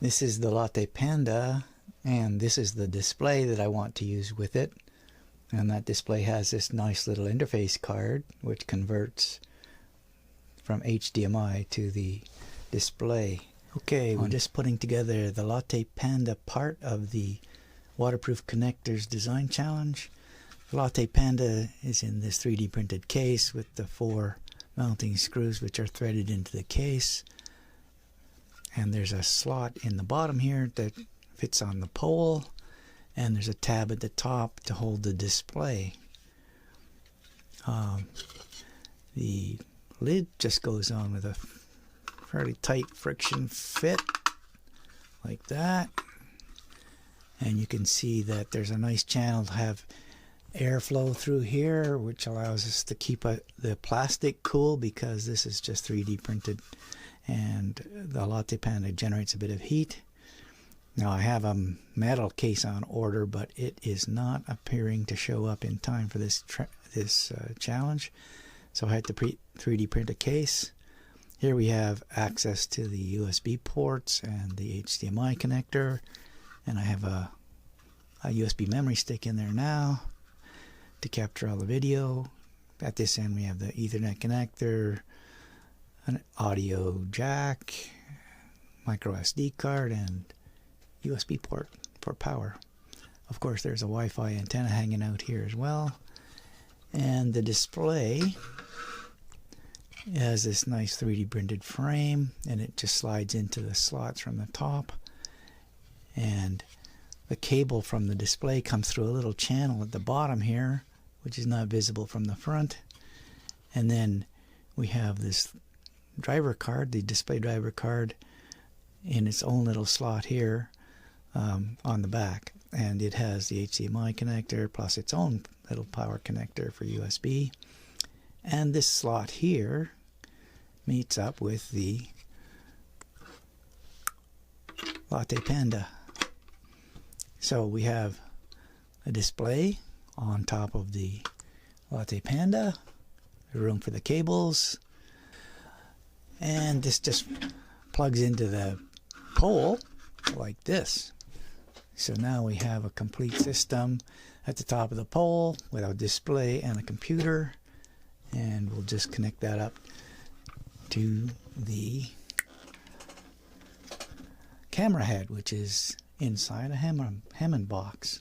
This is the LattePanda, and this is the display that I want to use with it. And that display has this nice little interface card which converts from HDMI to the display. Okay, we're just putting together the LattePanda part of the Waterproof Connectors Design Challenge. The LattePanda is in this 3D printed case with the 4 mounting screws which are threaded into the case. And there's a slot in the bottom here that fits on the pole, and there's a tab at the top to hold the display. The lid just goes on with a fairly tight friction fit like that, and you can see that there's a nice channel to have airflow through here, which allows us to keep the plastic cool, because this is just 3D printed and the LattePanda generates a bit of heat. Now I have a metal case on order, but it is not appearing to show up in time for this challenge, so I had to 3D print a case. Here we have access to the USB ports and the HDMI connector, and I have a USB memory stick in there now to capture all the video. At this end we have the Ethernet connector, an audio jack, micro SD card, and USB port for power. Of course there's a Wi-Fi antenna hanging out here as well, and the display has this nice 3D printed frame, and it just slides into the slots from the top, and the cable from the display comes through a little channel at the bottom here, which is not visible from the front. And then we have this driver card, the display driver card, in its own little slot here on the back, and it has the HDMI connector plus its own little power connector for USB, and this slot here meets up with the LattePanda. So we have a display on top of the LattePanda, room for the cables, and this just plugs into the pole like this. So now we have a complete system at the top of the pole with a display and a computer, and we'll just connect that up to the camera head, which is inside a Hammond box.